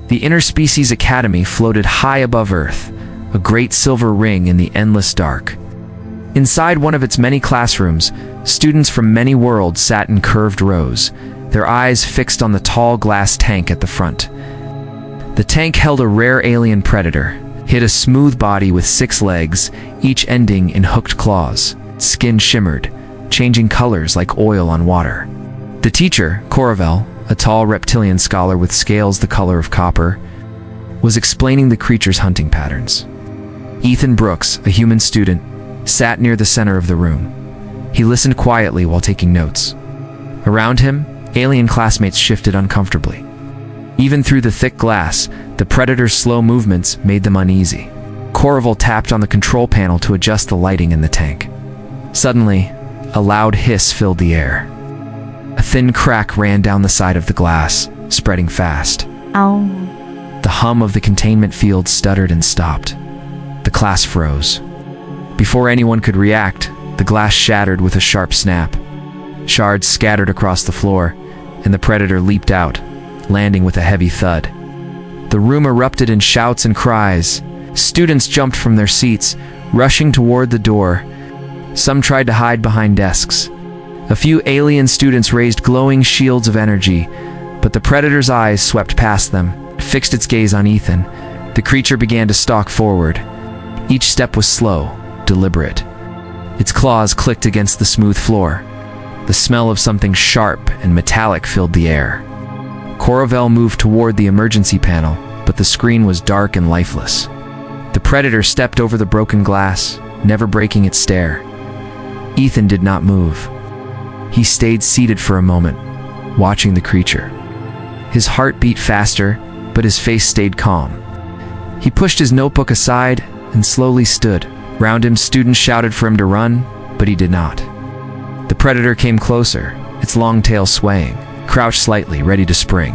The Interspecies Academy floated high above Earth, a great silver ring in the endless dark. Inside one of its many classrooms, students from many worlds sat in curved rows, their eyes fixed on the tall glass tank at the front. The tank held a rare alien predator. It had a smooth body with 6 legs, each ending in hooked claws. Skin shimmered, changing colors like oil on water. The teacher, Coravel, a tall reptilian scholar with scales the color of copper, was explaining the creature's hunting patterns. Ethan Brooks, a human student, sat near the center of the room. He listened quietly while taking notes. Around him, alien classmates shifted uncomfortably. Even through the thick glass, the predator's slow movements made them uneasy. Coravel tapped on the control panel to adjust the lighting in the tank. Suddenly, a loud hiss filled the air. A thin crack ran down the side of the glass, spreading fast. Ow. The hum of the containment field stuttered and stopped. The class froze. Before anyone could react, the glass shattered with a sharp snap. Shards scattered across the floor, and the predator leaped out, landing with a heavy thud. The room erupted in shouts and cries. Students jumped from their seats, rushing toward the door. Some tried to hide behind desks. A few alien students raised glowing shields of energy, but the predator's eyes swept past them, fixed its gaze on Ethan. The creature began to stalk forward. Each step was slow, deliberate. Its claws clicked against the smooth floor. The smell of something sharp and metallic filled the air. Coravel moved toward the emergency panel, but the screen was dark and lifeless. The predator stepped over the broken glass, never breaking its stare. Ethan did not move. He stayed seated for a moment, watching the creature. His heart beat faster, but his face stayed calm. He pushed his notebook aside and slowly stood. Round him, students shouted for him to run, but he did not. The predator came closer, its long tail swaying, crouched slightly, ready to spring.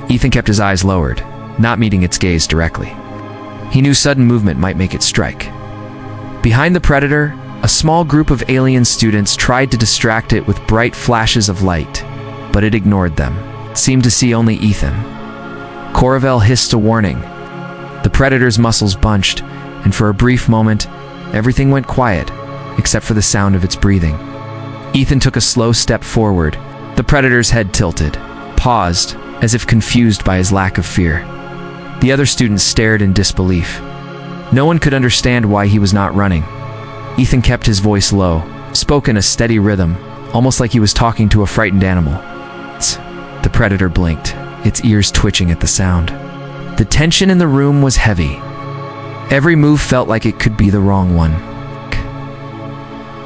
Ethan kept his eyes lowered, not meeting its gaze directly. He knew sudden movement might make it strike. Behind the predator, a small group of alien students tried to distract it with bright flashes of light, but it ignored them. It seemed to see only Ethan. Coravel hissed a warning. The predator's muscles bunched, and for a brief moment, everything went quiet, except for the sound of its breathing. Ethan took a slow step forward. The predator's head tilted, paused, as if confused by his lack of fear. The other students stared in disbelief. No one could understand why he was not running. Ethan kept his voice low, spoke in a steady rhythm, almost like he was talking to a frightened animal. The predator blinked, its ears twitching at the sound. The tension in the room was heavy. Every move felt like it could be the wrong one.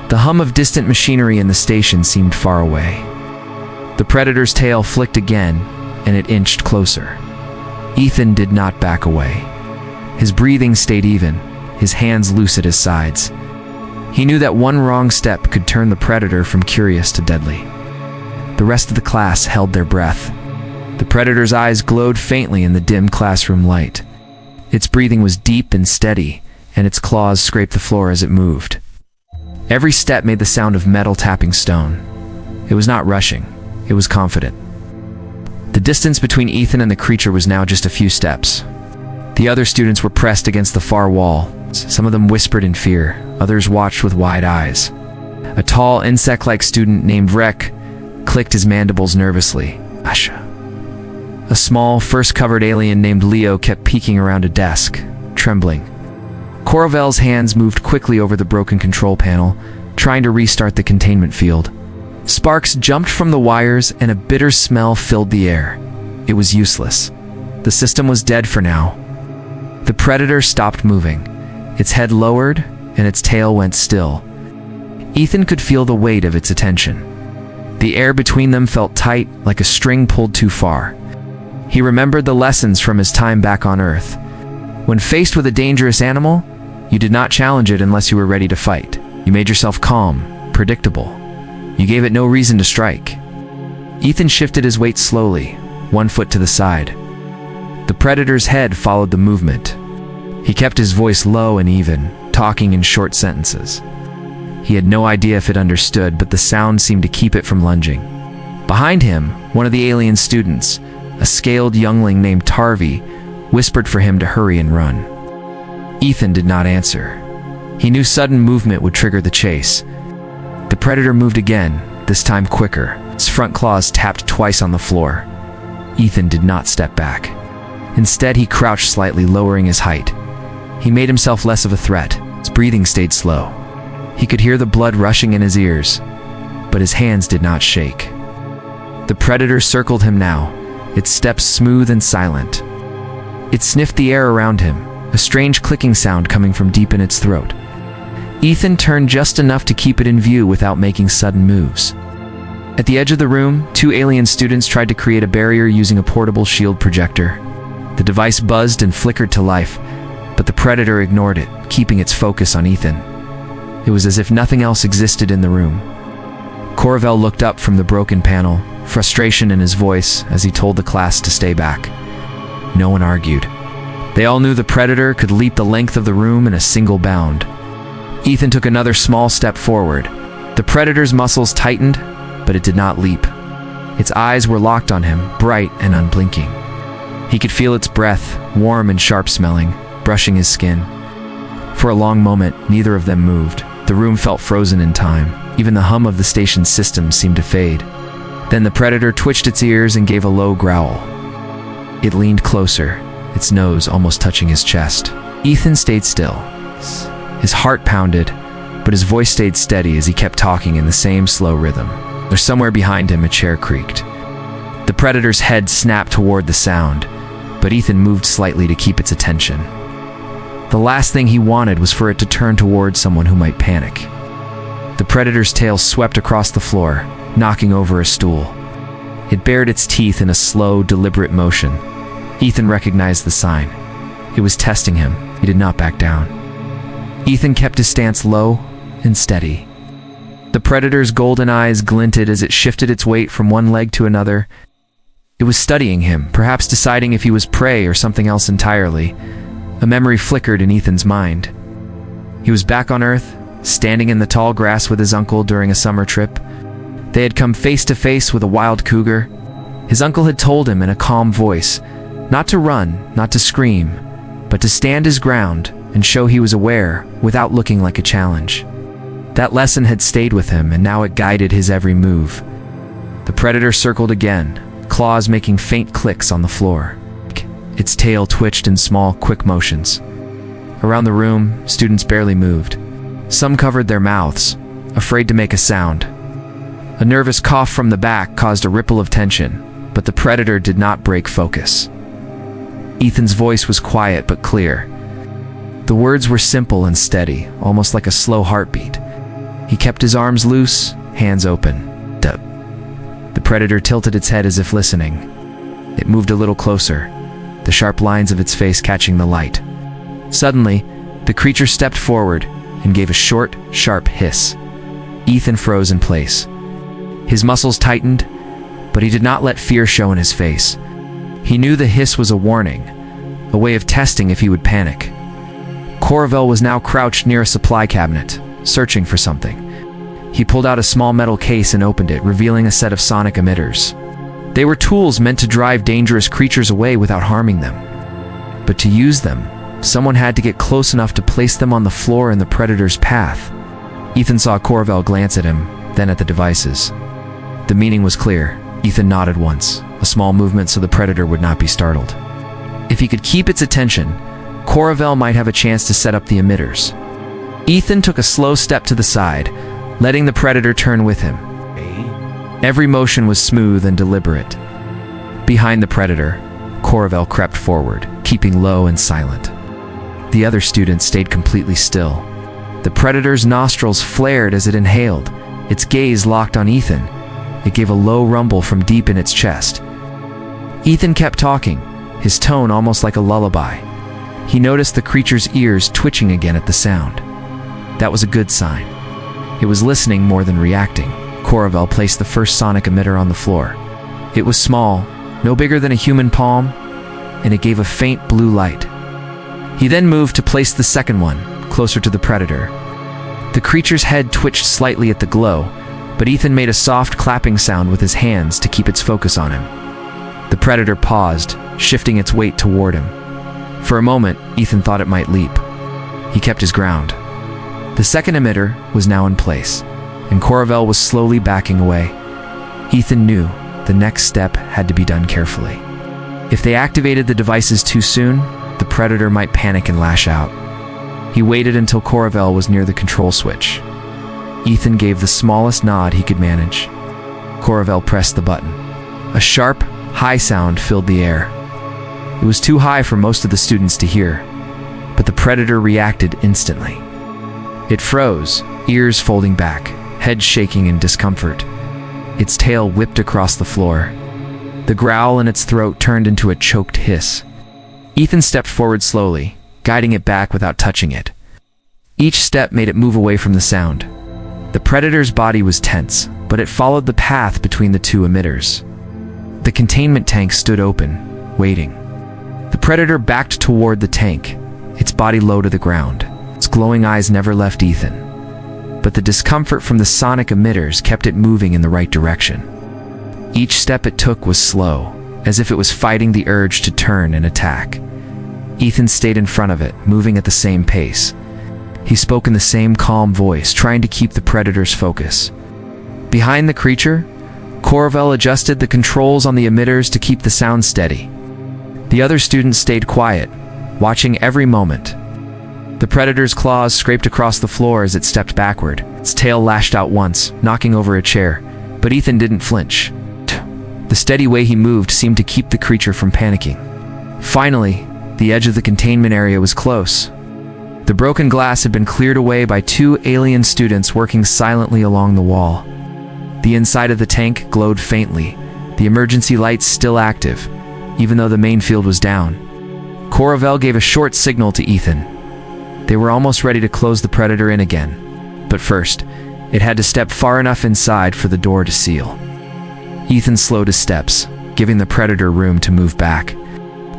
The hum of distant machinery in the station seemed far away. The predator's tail flicked again, and it inched closer. Ethan did not back away. His breathing stayed even, his hands loose at his sides. He knew that one wrong step could turn the predator from curious to deadly. The rest of the class held their breath. The predator's eyes glowed faintly in the dim classroom light. Its breathing was deep and steady, and its claws scraped the floor as it moved. Every step made the sound of metal tapping stone. It was not rushing, it was confident. The distance between Ethan and the creature was now just a few steps. The other students were pressed against the far wall. Some of them whispered in fear, others watched with wide eyes. A tall, insect-like student named Rek clicked his mandibles nervously. Asha. A small, fur-covered alien named Leo kept peeking around a desk, trembling. Coravel's hands moved quickly over the broken control panel, trying to restart the containment field. Sparks jumped from the wires and a bitter smell filled the air. It was useless. The system was dead for now. The predator stopped moving. Its head lowered, and its tail went still. Ethan could feel the weight of its attention. The air between them felt tight, like a string pulled too far. He remembered the lessons from his time back on Earth. When faced with a dangerous animal, you did not challenge it unless you were ready to fight. You made yourself calm, predictable. You gave it no reason to strike. Ethan shifted his weight slowly, one foot to the side. The predator's head followed the movement. He kept his voice low and even, talking in short sentences. He had no idea if it understood, but the sound seemed to keep it from lunging. Behind him, one of the alien students, a scaled youngling named Tarvi, whispered for him to hurry and run. Ethan did not answer. He knew sudden movement would trigger the chase. The predator moved again, this time quicker. His front claws tapped twice on the floor. Ethan did not step back. Instead, he crouched slightly, lowering his height. He made himself less of a threat. His breathing stayed slow. He could hear the blood rushing in his ears, but his hands did not shake. The predator circled him now, its steps smooth and silent. It sniffed the air around him, a strange clicking sound coming from deep in its throat. Ethan turned just enough to keep it in view without making sudden moves. At the edge of the room, 2 alien students tried to create a barrier using a portable shield projector. The device buzzed and flickered to life, but the predator ignored it, keeping its focus on Ethan. It was as if nothing else existed in the room. Corvell looked up from the broken panel, frustration in his voice as he told the class to stay back. No one argued. They all knew the predator could leap the length of the room in a single bound. Ethan took another small step forward. The predator's muscles tightened, but it did not leap. Its eyes were locked on him, bright and unblinking. He could feel its breath, warm and sharp-smelling, brushing his skin. For a long moment, neither of them moved. The room felt frozen in time. Even the hum of the station's system seemed to fade. Then the predator twitched its ears and gave a low growl. It leaned closer, its nose almost touching his chest. Ethan stayed still. His heart pounded, but his voice stayed steady as he kept talking in the same slow rhythm. There's somewhere behind him, a chair creaked. The predator's head snapped toward the sound, but Ethan moved slightly to keep its attention. The last thing he wanted was for it to turn toward someone who might panic. The predator's tail swept across the floor, knocking over a stool. It bared its teeth in a slow, deliberate motion. Ethan recognized the sign. It was testing him. He did not back down. Ethan kept his stance low and steady. The predator's golden eyes glinted as it shifted its weight from one leg to another. It was studying him, perhaps deciding if he was prey or something else entirely. A memory flickered in Ethan's mind. He was back on Earth, standing in the tall grass with his uncle during a summer trip. They had come face to face with a wild cougar. His uncle had told him in a calm voice, not to run, not to scream, but to stand his ground and show he was aware without looking like a challenge. That lesson had stayed with him, and now it guided his every move. The predator circled again, claws making faint clicks on the floor. Its tail twitched in small, quick motions. Around the room, students barely moved. Some covered their mouths, afraid to make a sound. A nervous cough from the back caused a ripple of tension, but the predator did not break focus. Ethan's voice was quiet but clear. The words were simple and steady, almost like a slow heartbeat. He kept his arms loose, hands open. The predator tilted its head as if listening. It moved a little closer, the sharp lines of its face catching the light. Suddenly, the creature stepped forward and gave a short, sharp hiss. Ethan froze in place. His muscles tightened, but he did not let fear show in his face. He knew the hiss was a warning, a way of testing if he would panic. Corvell was now crouched near a supply cabinet, searching for something. He pulled out a small metal case and opened it, revealing a set of sonic emitters. They were tools meant to drive dangerous creatures away without harming them. But to use them, someone had to get close enough to place them on the floor in the predator's path. Ethan saw Corvell glance at him, then at the devices. The meaning was clear. Ethan nodded once, a small movement so the predator would not be startled. If he could keep its attention, Corvell might have a chance to set up the emitters. Ethan took a slow step to the side, letting the predator turn with him. Every motion was smooth and deliberate. Behind the predator, Corvell crept forward, keeping low and silent. The other students stayed completely still. The predator's nostrils flared as it inhaled, its gaze locked on Ethan. It gave a low rumble from deep in its chest. Ethan kept talking, his tone almost like a lullaby. He noticed the creature's ears twitching again at the sound. That was a good sign. It was listening more than reacting. Corvell placed the first sonic emitter on the floor. It was small, no bigger than a human palm, and it gave a faint blue light. He then moved to place the second one, closer to the predator. The creature's head twitched slightly at the glow, but Ethan made a soft clapping sound with his hands to keep its focus on him. The predator paused, shifting its weight toward him. For a moment, Ethan thought it might leap. He kept his ground. The second emitter was now in place, and Coravel was slowly backing away. Ethan knew the next step had to be done carefully. If they activated the devices too soon, the predator might panic and lash out. He waited until Coravel was near the control switch. Ethan gave the smallest nod he could manage. Coravel pressed the button. A sharp, high sound filled the air. It was too high for most of the students to hear, but the predator reacted instantly. It froze, ears folding back, head shaking in discomfort. Its tail whipped across the floor. The growl in its throat turned into a choked hiss. Ethan stepped forward slowly, guiding it back without touching it. Each step made it move away from the sound. The predator's body was tense, but it followed the path between the two emitters. The containment tank stood open, waiting. The predator backed toward the tank, its body low to the ground. Its glowing eyes never left Ethan. But the discomfort from the sonic emitters kept it moving in the right direction. Each step it took was slow, as if it was fighting the urge to turn and attack. Ethan stayed in front of it, moving at the same pace. He spoke in the same calm voice, trying to keep the predator's focus. Behind the creature, Coravel adjusted the controls on the emitters to keep the sound steady. The other students stayed quiet, watching every moment. The predator's claws scraped across the floor as it stepped backward. Its tail lashed out once, knocking over a chair, but Ethan didn't flinch. The steady way he moved seemed to keep the creature from panicking. Finally, the edge of the containment area was close. The broken glass had been cleared away by two alien students working silently along the wall. The inside of the tank glowed faintly, the emergency lights still active, even though the main field was down. Coravel gave a short signal to Ethan. They were almost ready to close the predator in again. But first, it had to step far enough inside for the door to seal. Ethan slowed his steps, giving the predator room to move back.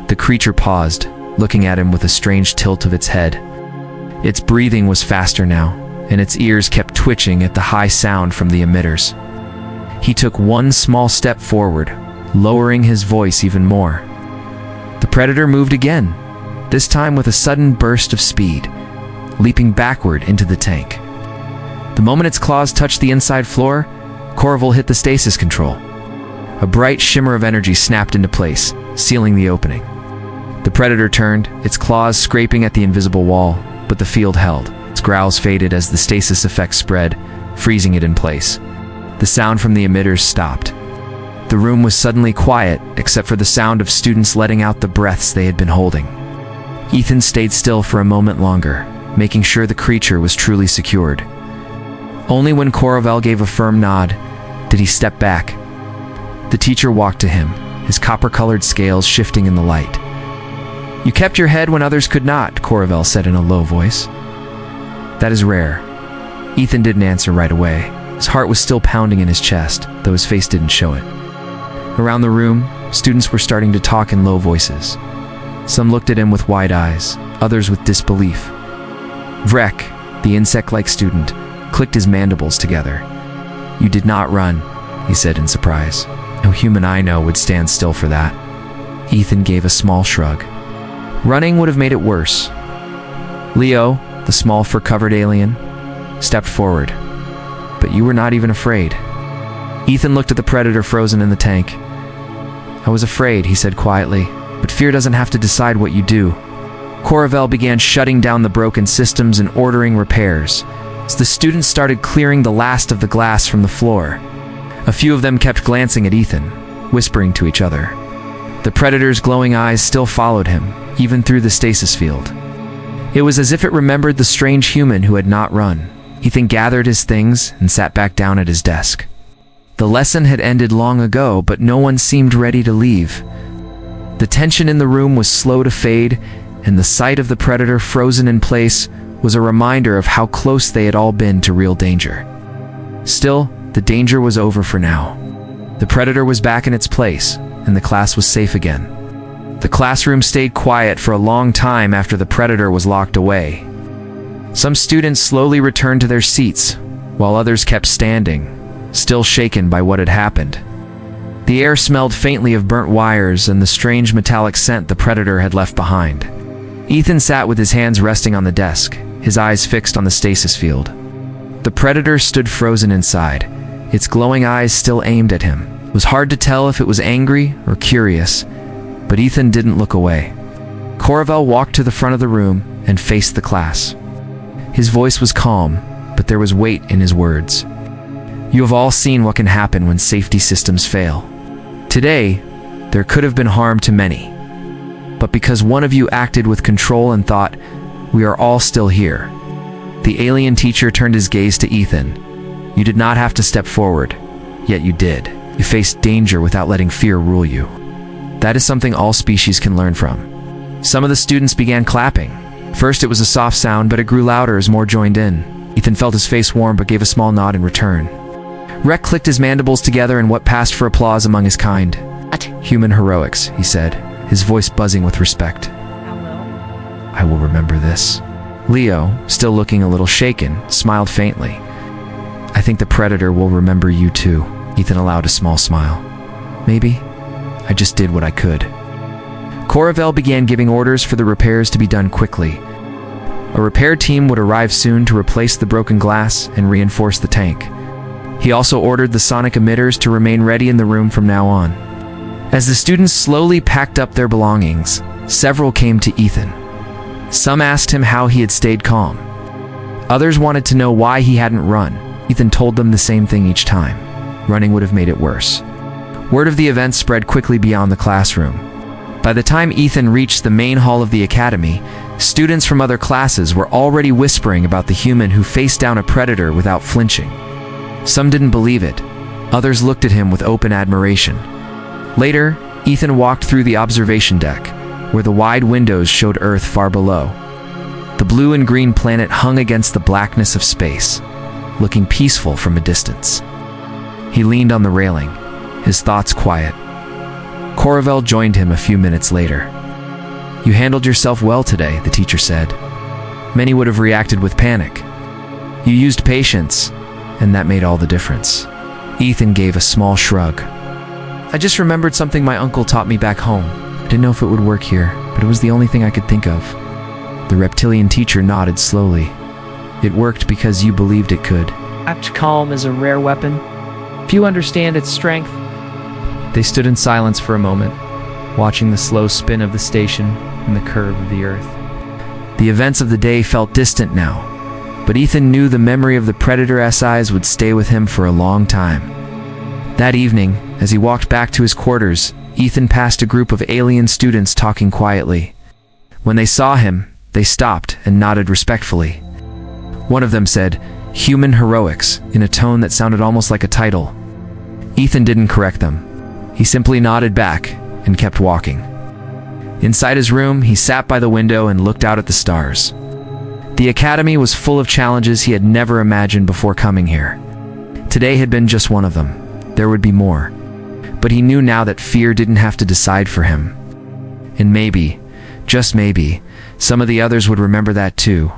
The creature paused, looking at him with a strange tilt of its head. Its breathing was faster now, and its ears kept twitching at the high sound from the emitters. He took one small step forward, lowering his voice even more. The predator moved again, this time with a sudden burst of speed, leaping backward into the tank. The moment its claws touched the inside floor, Coravel hit the stasis control. A bright shimmer of energy snapped into place, sealing the opening. The predator turned, its claws scraping at the invisible wall, but the field held. Its growls faded as the stasis effect spread, freezing it in place. The sound from the emitters stopped. The room was suddenly quiet, except for the sound of students letting out the breaths they had been holding. Ethan stayed still for a moment longer, making sure the creature was truly secured. Only when Coravel gave a firm nod did he step back. The teacher walked to him, his copper-colored scales shifting in the light. "You kept your head when others could not," Coravel said in a low voice. "That is rare." Ethan didn't answer right away. His heart was still pounding in his chest, though his face didn't show it. Around the room, students were starting to talk in low voices. Some looked at him with wide eyes, others with disbelief. Vrek, the insect-like student, clicked his mandibles together. "You did not run," he said in surprise. "No human I know would stand still for that." Ethan gave a small shrug. "Running would have made it worse." Leo, the small fur-covered alien, stepped forward. "But you were not even afraid." Ethan looked at the predator frozen in the tank. "I was afraid," he said quietly, "but fear doesn't have to decide what you do." Coravel began shutting down the broken systems and ordering repairs, as the students started clearing the last of the glass from the floor. A few of them kept glancing at Ethan, whispering to each other. The predator's glowing eyes still followed him, even through the stasis field. It was as if it remembered the strange human who had not run. Ethan gathered his things and sat back down at his desk. The lesson had ended long ago, but no one seemed ready to leave. The tension in the room was slow to fade, and the sight of the predator frozen in place was a reminder of how close they had all been to real danger. Still, the danger was over for now. The predator was back in its place, and the class was safe again. The classroom stayed quiet for a long time after the predator was locked away. Some students slowly returned to their seats, while others kept standing, still shaken by what had happened. The air smelled faintly of burnt wires and the strange metallic scent the predator had left behind. Ethan sat with his hands resting on the desk, his eyes fixed on the stasis field. The predator stood frozen inside, its glowing eyes still aimed at him. It was hard to tell if it was angry or curious, but Ethan didn't look away. Coravel walked to the front of the room and faced the class. His voice was calm, but there was weight in his words. You have all seen what can happen when safety systems fail. Today, there could have been harm to many. But because one of you acted with control and thought, we are all still here. The alien teacher turned his gaze to Ethan. You did not have to step forward, yet you did. You faced danger without letting fear rule you. That is something all species can learn from. Some of the students began clapping. First it was a soft sound, but it grew louder as more joined in. Ethan felt his face warm but gave a small nod in return. Rek clicked his mandibles together in what passed for applause among his kind. Human heroics, he said, his voice buzzing with respect. I will remember this. Leo, still looking a little shaken, smiled faintly. I think the predator will remember you too. Ethan allowed a small smile. Maybe. I just did what I could. Coravel began giving orders for the repairs to be done quickly. A repair team would arrive soon to replace the broken glass and reinforce the tank. He also ordered the sonic emitters to remain ready in the room from now on. As the students slowly packed up their belongings, several came to Ethan. Some asked him how he had stayed calm. Others wanted to know why he hadn't run. Ethan told them the same thing each time. Running would have made it worse. Word of the event spread quickly beyond the classroom. By the time Ethan reached the main hall of the academy, students from other classes were already whispering about the human who faced down a predator without flinching. Some didn't believe it. Others looked at him with open admiration. Later, Ethan walked through the observation deck, where the wide windows showed Earth far below. The blue and green planet hung against the blackness of space, looking peaceful from a distance. He leaned on the railing, his thoughts quiet. Coravel joined him a few minutes later. You handled yourself well today, the teacher said. Many would have reacted with panic. You used patience, and that made all the difference. Ethan gave a small shrug. I just remembered something my uncle taught me back home. I didn't know if it would work here, but it was the only thing I could think of. The reptilian teacher nodded slowly. It worked because you believed it could. Apt calm is a rare weapon. Few understand its strength. They stood in silence for a moment, watching the slow spin of the station and the curve of the Earth. The events of the day felt distant now, but Ethan knew the memory of the Predator SIs would stay with him for a long time. That evening, as he walked back to his quarters, Ethan passed a group of alien students talking quietly. When they saw him, they stopped and nodded respectfully. One of them said, "Human heroics," in a tone that sounded almost like a title. Ethan didn't correct them. He simply nodded back and kept walking. Inside his room, he sat by the window and looked out at the stars. The academy was full of challenges he had never imagined before coming here. Today had been just one of them. There would be more. But he knew now that fear didn't have to decide for him. And maybe, just maybe, some of the others would remember that too.